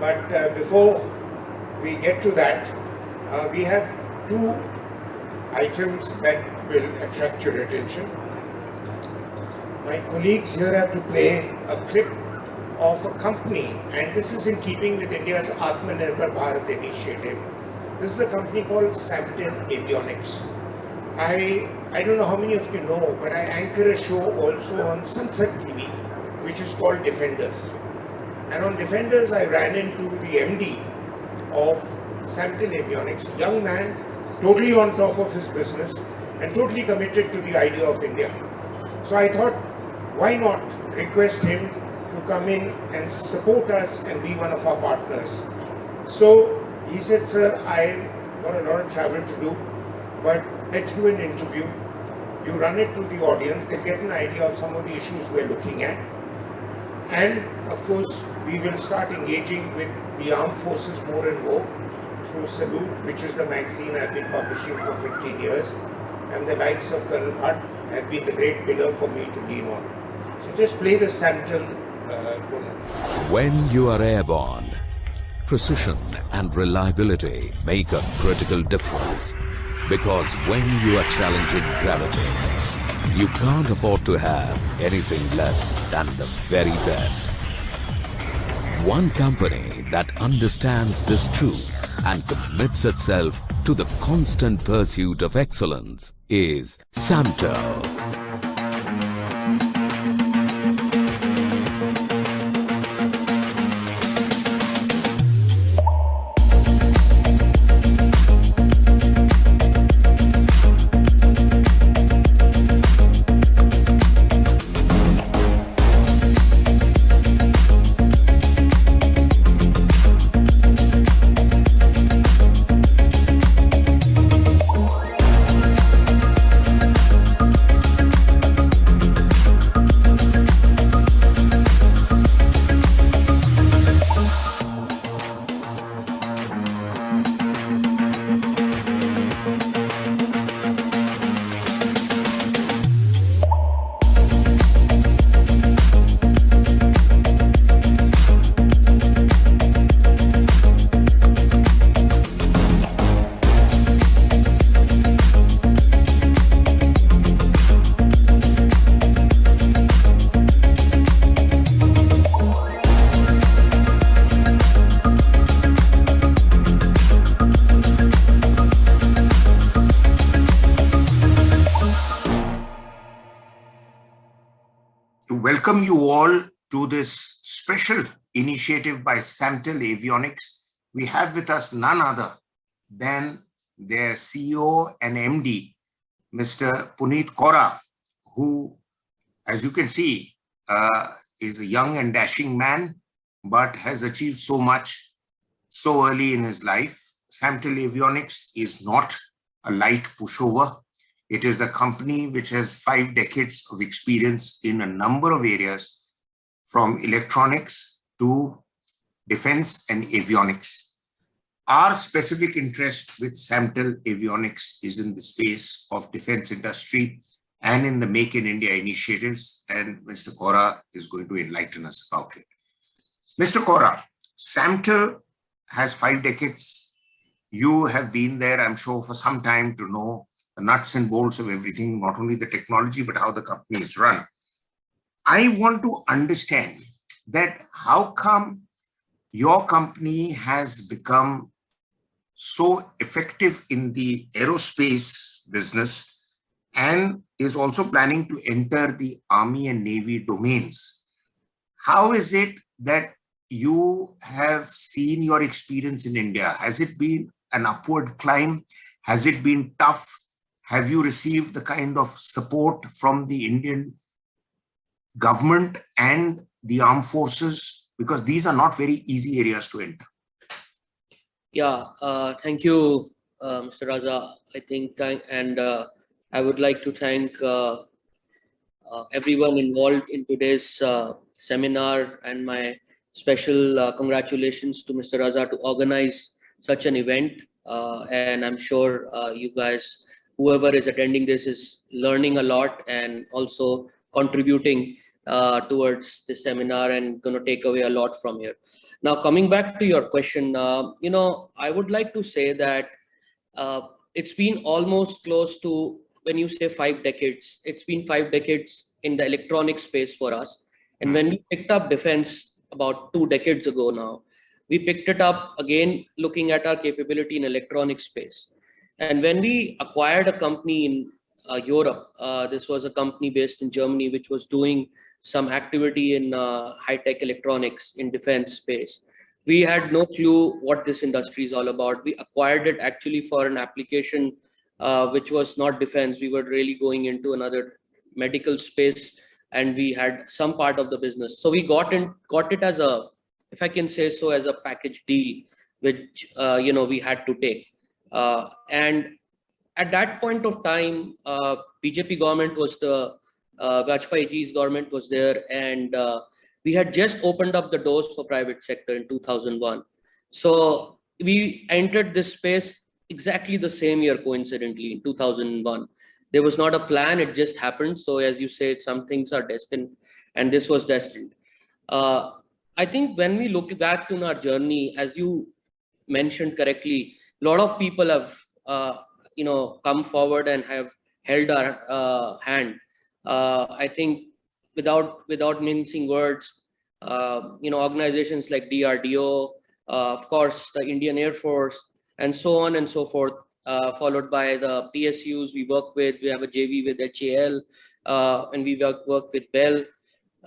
But before we get to that, we have two items that will attract your attention. My colleagues here have to play a clip of a company, and this is in keeping with India's Atmanirbhar Bharat initiative. This is a company called Samtel Avionics. I don't know how many of you know, but I anchor a show also on Sunset TV, which is called Defenders. And on Defenders, I ran into the MD of Samtel Avionics, young man, totally on top of his business and totally committed to the idea of India. So I thought, why not request him to come in and support us and be one of our partners. So he said, sir, I've got a lot of travel to do, but let's do an interview. You run it to the audience, they'll get an idea of some of the issues we're looking at. And of course, we will start engaging with the armed forces more and more through Salute, which is the magazine I've been publishing for 15 years. And the likes of Colonel Bhatt have been the great pillar for me to lean on. So just play the Samtel. When you are airborne, precision and reliability make a critical difference. Because when you are challenging gravity, you can't afford to have anything less than the very best. One company that understands this truth and commits itself to the constant pursuit of excellence is Samtel. Welcome you all to this special initiative by Samtel Avionics. We have with us none other than their CEO and MD, Mr. Puneet Kaura, who, as you can see, is a young and dashing man, but has achieved so much so early in his life. Samtel Avionics is not a light pushover. It is a company which has 5 decades of experience in a number of areas, from electronics to defense and avionics. Our specific interest with Samtel Avionics is in the space of defense industry and in the Make in India initiatives, and Mr. Kaura is going to enlighten us about it. Mr. Kaura, Samtel has 5 decades. You have been there, I'm sure, for some time to know the nuts and bolts of everything, not only the technology, but how the company is run. I want to understand that how come your company has become so effective in the aerospace business and is also planning to enter the Army and Navy domains. How is it that you have seen your experience in India? Has it been an upward climb? Has it been tough? Have you received the kind of support from the Indian government and the armed forces? Because these are not very easy areas to enter. Yeah, thank you, Mr. Raza. I think, and I would like to thank everyone involved in today's seminar, and my special congratulations to Mr. Raza to organize such an event. And I'm sure you guys, whoever is attending this, is learning a lot and also contributing towards this seminar and going to take away a lot from here. Now, coming back to your question, I would like to say that it's been almost close to, when you say 5 decades, it's been 5 decades in the electronic space for us. And when we picked up defense about 2 decades ago now, we picked it up again, looking at our capability in electronic space. And when we acquired a company in Europe, this was a company based in Germany, which was doing some activity in high-tech electronics in defense space. We had no clue what this industry is all about. We acquired it actually for an application which was not defense. We were really going into another medical space, and we had some part of the business. So we got it as a, if I can say so, as a package deal, which we had to take. And at that point of time, BJP government was the Vajpayee ji's government was there, and we had just opened up the doors for private sector in 2001. So we entered this space exactly the same year, coincidentally, in 2001. There was not a plan, it just happened. So as you said, some things are destined, and this was destined. I think when we look back to our journey, as you mentioned correctly, a lot of people have come forward and have held our hand. I think without mincing words, organizations like DRDO, of course, the Indian Air Force, and so on and so forth, followed by the PSUs we work with. We have a JV with HAL, and we work with Bell.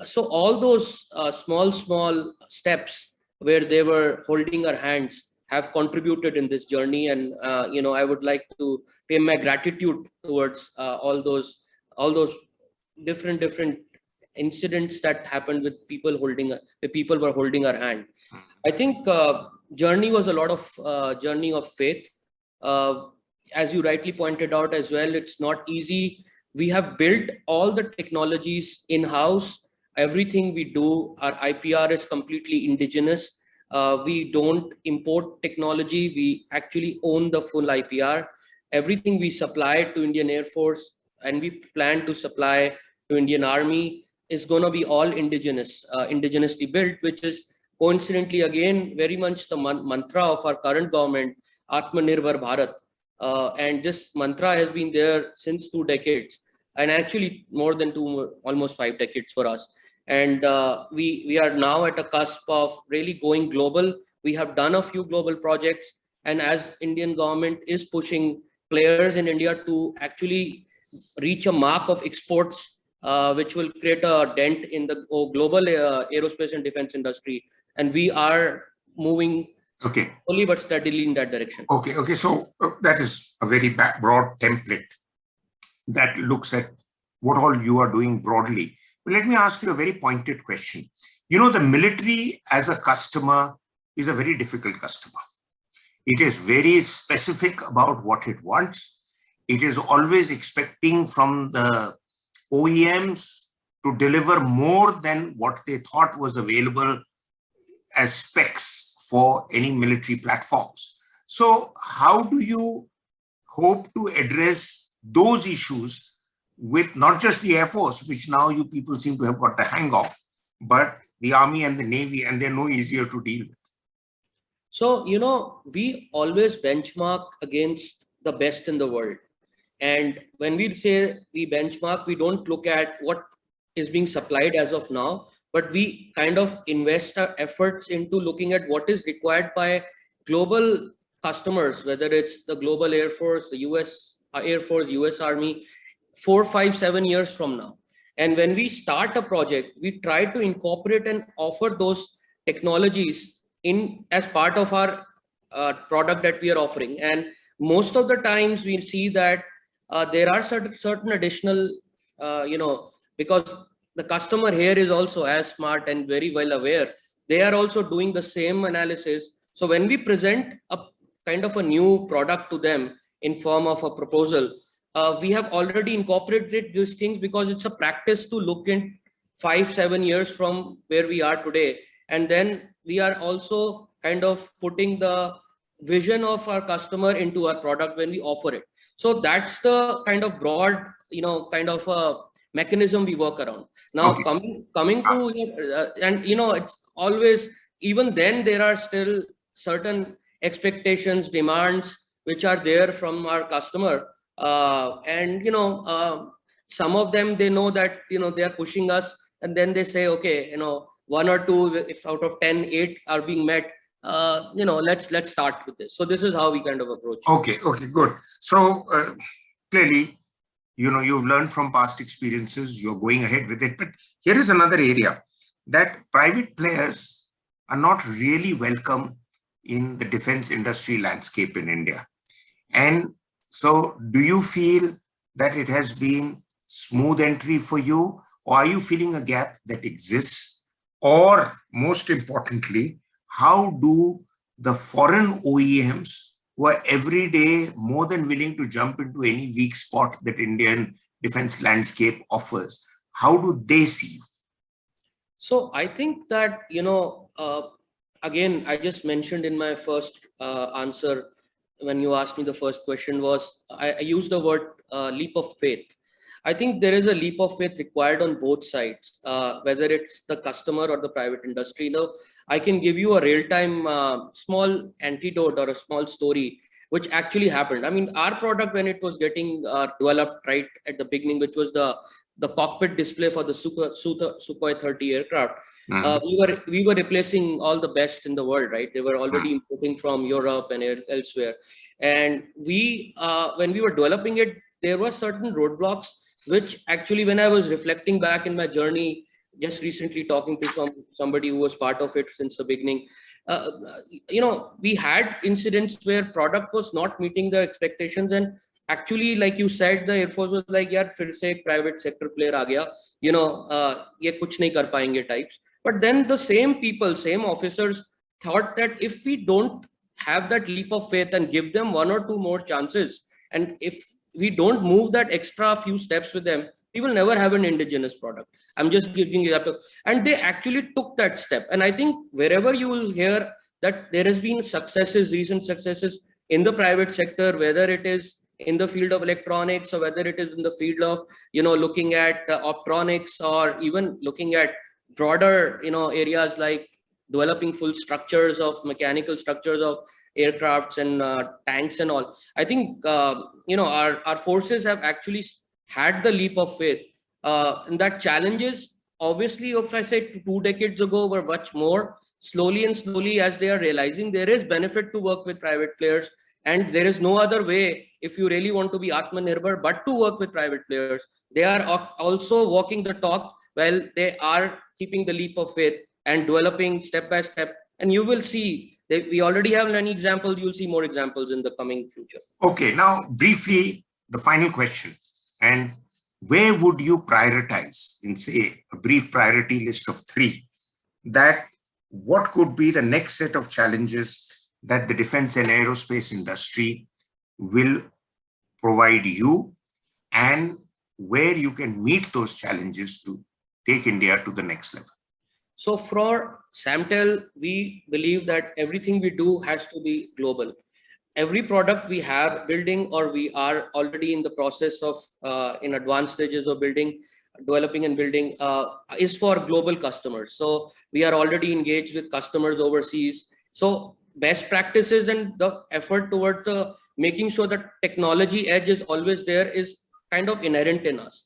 So all those small steps where they were holding our hands have contributed in this journey, and I would like to pay my gratitude towards all those different incidents that happened with people were holding our hand. I think journey was a lot of journey of faith. As you rightly pointed out as well, it's not easy. We have built all the technologies in-house. Everything we do, our IPR is completely indigenous. We don't import technology. We actually own the full IPR. Everything we supply to Indian Air Force, and we plan to supply to Indian Army, is going to be all indigenous, indigenously built, which is coincidentally again very much the mantra of our current government, Atmanirbhar Bharat. And this mantra has been there since 2 decades, and actually more than almost 5 decades for us. And we are now at a cusp of really going global. We have done a few global projects, and as Indian government is pushing players in India to actually reach a mark of exports, which will create a dent in the global aerospace and defense industry. And we are moving slowly but steadily in that direction. Okay. So that is a very broad template that looks at what all you are doing broadly. But let me ask you a very pointed question. The military as a customer is a very difficult customer. It is very specific about what it wants. It is always expecting from the OEMs to deliver more than what they thought was available as specs for any military platforms. So how do you hope to address those issues with not just the Air Force, which now you people seem to have got the hang of, but the Army and the Navy, and they're no easier to deal with? So, we always benchmark against the best in the world. And when we say we benchmark, we don't look at what is being supplied as of now, but we kind of invest our efforts into looking at what is required by global customers, whether it's the global Air Force, the US Air Force, US Army, 4, 5, 7 years from now. And when we start a project, we try to incorporate and offer those technologies in as part of our product that we are offering. And most of the times we see that there are certain additional, because the customer here is also as smart and very well aware, they are also doing the same analysis. So when we present a kind of a new product to them in form of a proposal, we have already incorporated these things, because it's a practice to look in 5, 7 years from where we are today. And then we are also kind of putting the vision of our customer into our product when we offer it. So that's the kind of broad, kind of a mechanism we work around. Now, coming to, and it's always, even then there are still certain expectations, demands, which are there from our customer. And, some of them, they know that, they are pushing us, and then they say, okay, one or two, if out of 10, 8 are being met, let's start with this. So this is how we kind of approach it. Okay, good. So clearly, you've learned from past experiences, you're going ahead with it. But here is another area that private players are not really welcome in the defense industry landscape in India. And so do you feel that it has been smooth entry for you, or are you feeling a gap that exists? Or most importantly, how do the foreign OEMs, who are every day more than willing to jump into any weak spot that Indian defense landscape offers, how do they see you? So I think that, again, I just mentioned in my first answer, when you asked me the first question, was I used the word leap of faith. I think there is a leap of faith required on both sides, whether it's the customer or the private industry. I can give you a real-time small antidote or a small story which actually happened. I mean, our product, when it was getting developed right at the beginning, which was the cockpit display for the Sukhoi 30 aircraft, we were replacing all the best in the world, right? They were already importing from Europe and elsewhere. And we, when we were developing it, there were certain roadblocks, which actually, when I was reflecting back in my journey, just recently talking to somebody who was part of it since the beginning, we had incidents where product was not meeting the expectations. And actually, like you said, the Air Force was like, yaar, fir se ek private sector player aa gaya, ye kuch nahi kar payenge types. But then the same people, same officers thought that if we don't have that leap of faith and give them one or two more chances, and if we don't move that extra few steps with them, we will never have an indigenous product. I'm just giving you that. And they actually took that step. And I think wherever you will hear that there has been successes, recent successes in the private sector, whether it is in the field of electronics or whether it is in the field of, looking at optronics, or even looking at broader, areas like developing full structures of mechanical structures of aircrafts and tanks and all. I think, our forces have actually had the leap of faith. And that challenges, obviously, if I say 2 decades ago, were much more. Slowly and slowly, as they are realizing there is benefit to work with private players, and there is no other way if you really want to be Atmanirbhar but to work with private players. They are also walking the talk while they are keeping the leap of faith and developing step by step. And you will see, we already have many examples. You'll see more examples in the coming future. Okay, now briefly, the final question. And where would you prioritize in, say, a brief priority list of 3, that what could be the next set of challenges that the defense and aerospace industry will provide you, and where you can meet those challenges to take India to the next level? So for Samtel, we believe that everything we do has to be global. Every product we have building, or we are already in the process of in advanced stages of developing and building, is for global customers. So we are already engaged with customers overseas. So best practices and the effort towards making sure that technology edge is always there is kind of inherent in us,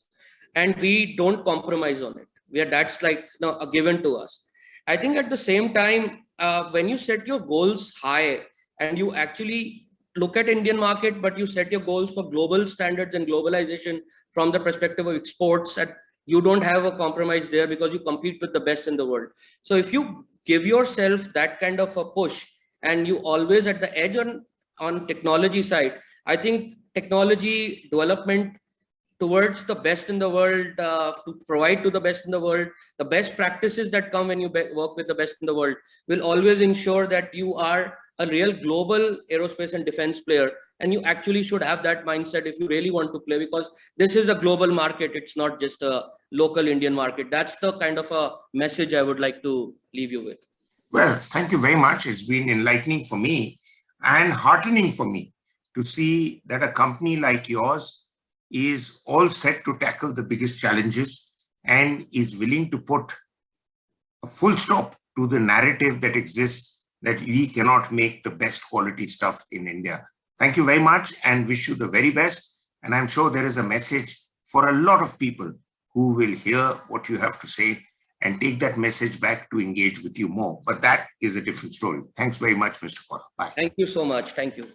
and we don't compromise on it. That's like a given to us. I think at the same time, when you set your goals high and you actually look at Indian market, but you set your goals for global standards and globalization from the perspective of exports, and you don't have a compromise there because you compete with the best in the world. So if you give yourself that kind of a push, and you always at the edge on technology side, I think technology development towards the best in the world, to provide to the best in the world, the best practices that come when you work with the best in the world, will always ensure that you are a real global aerospace and defense player. And you actually should have that mindset if you really want to play, because this is a global market. It's not just a local Indian market. That's the kind of a message I would like to leave you with. Well, thank you very much. It's been enlightening for me and heartening for me to see that a company like yours is all set to tackle the biggest challenges and is willing to put a full stop to the narrative that exists that we cannot make the best quality stuff in India. Thank you very much and wish you the very best. And I'm sure there is a message for a lot of people who will hear what you have to say and take that message back to engage with you more. But that is a different story. Thanks very much, Mr. Kaura. Bye. Thank you so much. Thank you.